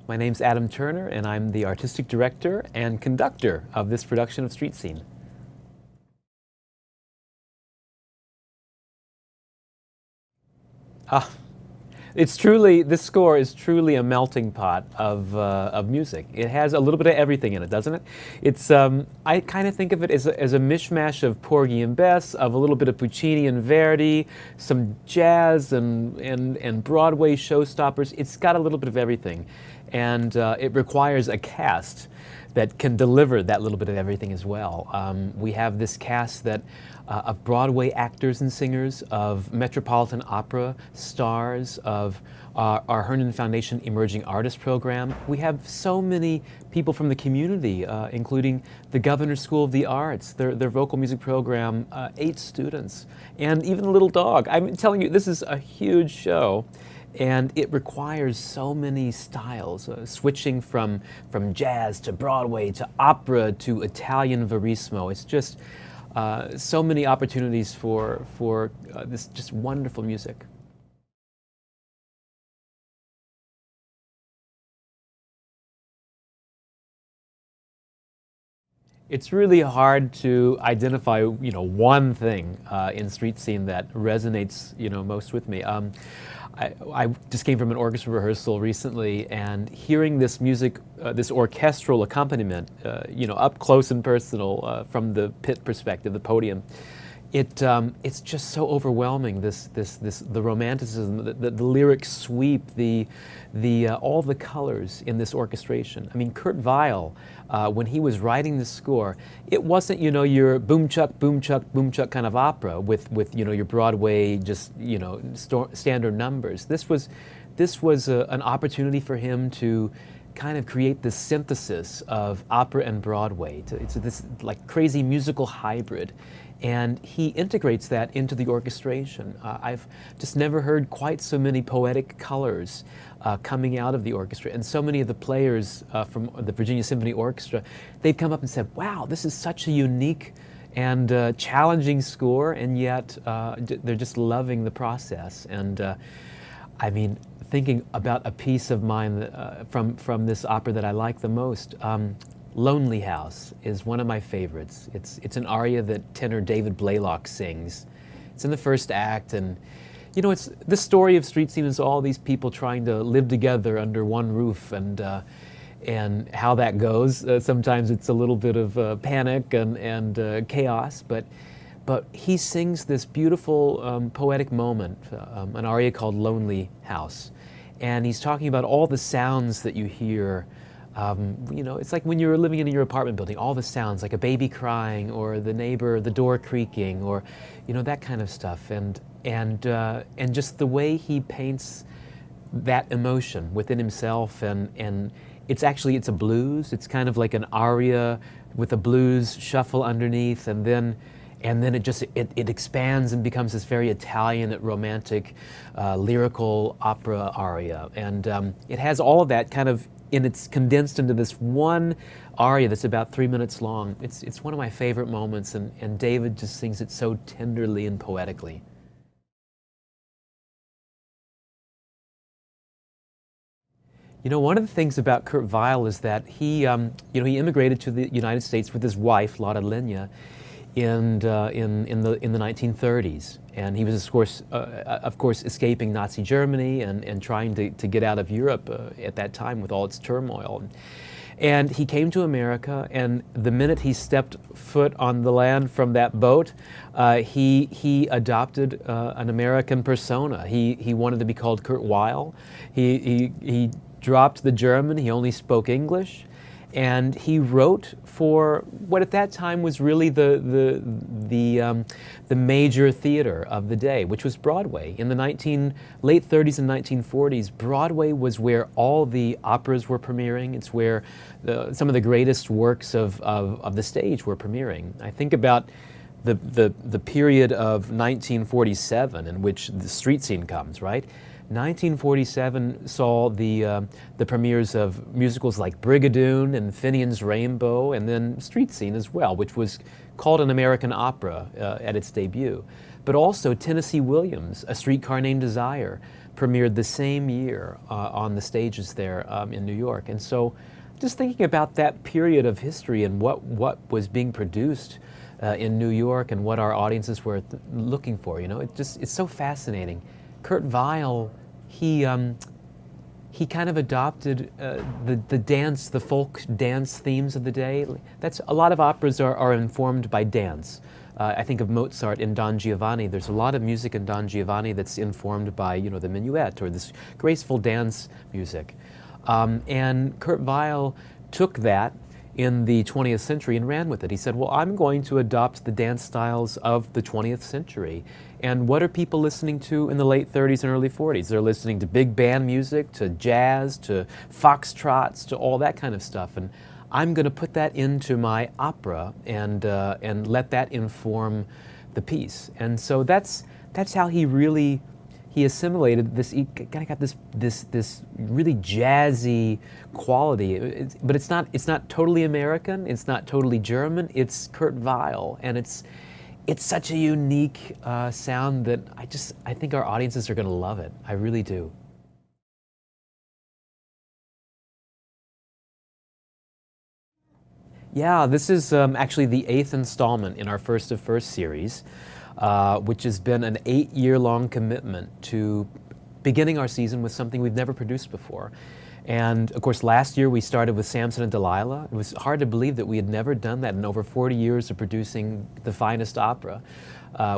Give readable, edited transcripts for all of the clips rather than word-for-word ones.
My name's Adam Turner, and I'm the artistic director and conductor of this production of Street Scene. Ah, this score is truly a melting pot of music. It has a little bit of everything in it, doesn't it? I kind of think of it as a mishmash of Porgy and Bess, of a little bit of Puccini and Verdi, some jazz and Broadway showstoppers. It's got a little bit of everything. And it requires a cast that can deliver that little bit of everything as well. We have this cast of Broadway actors and singers, of Metropolitan Opera stars, of our Herndon Foundation Emerging Artist Program. We have so many people from the community, including the Governor's School of the Arts, their vocal music program, 8 students, and even a little dog. I'm telling you, this is a huge show. And it requires so many styles, switching from jazz to Broadway to opera to Italian Verismo. It's just so many opportunities for this just wonderful music. It's really hard to identify, one thing in Street Scene that resonates, most with me. I just came from an orchestra rehearsal recently, and hearing this music, this orchestral accompaniment, up close and personal from the pit perspective, the podium, it's just so overwhelming. The romanticism, the lyric sweep, all the colors in this orchestration. I mean, Kurt Weill, when he was writing the score, it wasn't your boom chuck boom chuck boom chuck kind of opera with your Broadway just standard numbers. This was an opportunity for him to kind of create this synthesis of opera and Broadway. It's this like crazy musical hybrid. And he integrates that into the orchestration. I've just never heard quite so many poetic colors coming out of the orchestra. And so many of the players from the Virginia Symphony Orchestra, they've come up and said, wow, this is such a unique and challenging score, and yet they're just loving the process. And I mean, thinking about a piece of mine from this opera that I like the most, Lonely House is one of my favorites. It's an aria that tenor David Blaylock sings. It's in the first act, and it's the story of Street Scene is all these people trying to live together under one roof, and how that goes. Sometimes it's a little bit of panic and chaos, but he sings this beautiful poetic moment, an aria called Lonely House, and he's talking about all the sounds that you hear. It's like when you're living in your apartment building, all the sounds, like a baby crying or the neighbor, the door creaking, or that kind of stuff, and just the way he paints that emotion within himself, and it's a blues. It's kind of like an aria with a blues shuffle underneath, and then it expands and becomes this very Italian, romantic, lyrical opera aria, and it has all of that kind of. And it's condensed into this one aria that's about 3 minutes long. It's one of my favorite moments, and David just sings it so tenderly and poetically. One of the things about Kurt Weill is that he immigrated to the United States with his wife, Lotte Lenya, in the 1930s, and he was of course escaping Nazi Germany and trying to get out of Europe at that time with all its turmoil. And he came to America, and the minute he stepped foot on the land from that boat, he adopted an American persona. He wanted to be called Kurt Weill. He dropped the German. He only spoke English. And he wrote for what at that time was really the major theater of the day, which was Broadway. In the late 30s and 1940s, Broadway was where all the operas were premiering. It's where some of the greatest works of the stage were premiering. I think about the period of 1947 in which the Street Scene comes, right? 1947 saw the premieres of musicals like Brigadoon and Finian's Rainbow, and then Street Scene as well, which was called an American opera at its debut. But also Tennessee Williams, A Streetcar Named Desire, premiered the same year on the stages there in New York. And so just thinking about that period of history and what was being produced in New York and what our audiences were looking for, you know, it's so fascinating. Kurt Weill, he kind of adopted the folk dance themes of the day. That's a lot of operas are informed by dance. I think of Mozart in Don Giovanni. There's a lot of music in Don Giovanni that's informed by, you know, the minuet or this graceful dance music. And Kurt Weill took that in the 20th century and ran with it. He said, well, I'm going to adopt the dance styles of the 20th century. And what are people listening to in the late 30s and early 40s? They're listening to big band music, to jazz, to foxtrots, to all that kind of stuff. And I'm going to put that into my opera and let that inform the piece. And so that's how he assimilated this. He kind of got this really jazzy quality, but it's not totally American. It's not totally German. It's Kurt Weill, and it's such a unique sound that I think our audiences are going to love it. I really do. Yeah, this is actually the 8th installment in our First of First series, which has been an 8-year-long commitment to beginning our season with something we've never produced before. And of course, last year we started with Samson and Delilah. It was hard to believe that we had never done that in over 40 years of producing the finest opera.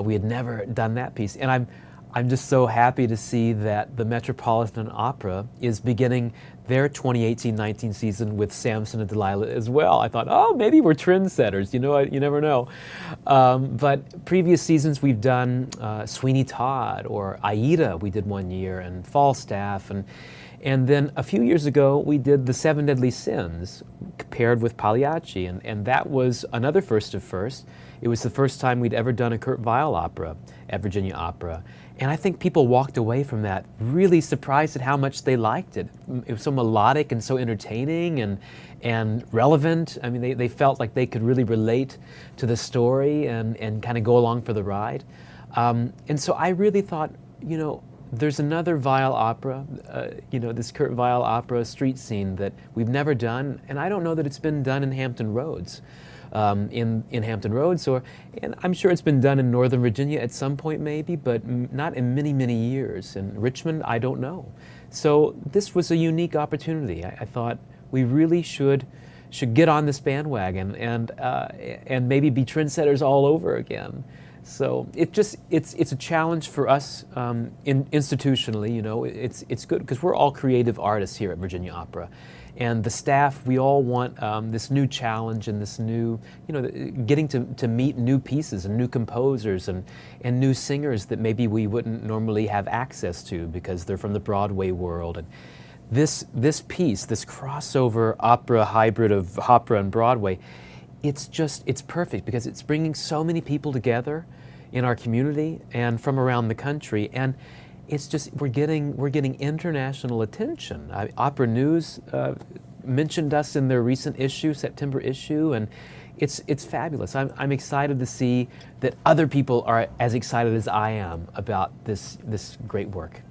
We had never done that piece. And I'm just so happy to see that the Metropolitan Opera is beginning their 2018-19 season with Samson and Delilah as well. I thought, oh, maybe we're trendsetters. You know, you never know. But previous seasons we've done Sweeney Todd or Aida we did one year, and Falstaff, and then a few years ago we did The Seven Deadly Sins paired with Pagliacci, and that was another first of first. It was the first time we'd ever done a Kurt Weill opera at Virginia Opera. And I think people walked away from that really surprised at how much they liked it. It was so melodic and so entertaining and relevant. I mean, they felt like they could really relate to the story and kind of go along for the ride. And so I really thought, you know, there's another Weill opera, you know, this Kurt Weill opera street scene that we've never done, and I don't know that it's been done in Hampton Roads. In Hampton Roads, and I'm sure it's been done in Northern Virginia at some point maybe, but not in many, many years. In Richmond, I don't know. So this was a unique opportunity. I thought we really should get on this bandwagon and maybe be trendsetters all over again. So it's a challenge for us institutionally. You know, it's good because we're all creative artists here at Virginia Opera. And the staff, we all want this new challenge and this new, you know, getting to meet new pieces and new composers and new singers that maybe we wouldn't normally have access to because they're from the Broadway world. And this piece, this crossover opera hybrid of opera and Broadway, it's perfect because it's bringing so many people together in our community and from around the country. And it's just, we're getting international attention. Opera News mentioned us in their recent issue, September issue, and it's fabulous. I'm excited to see that other people are as excited as I am about this great work.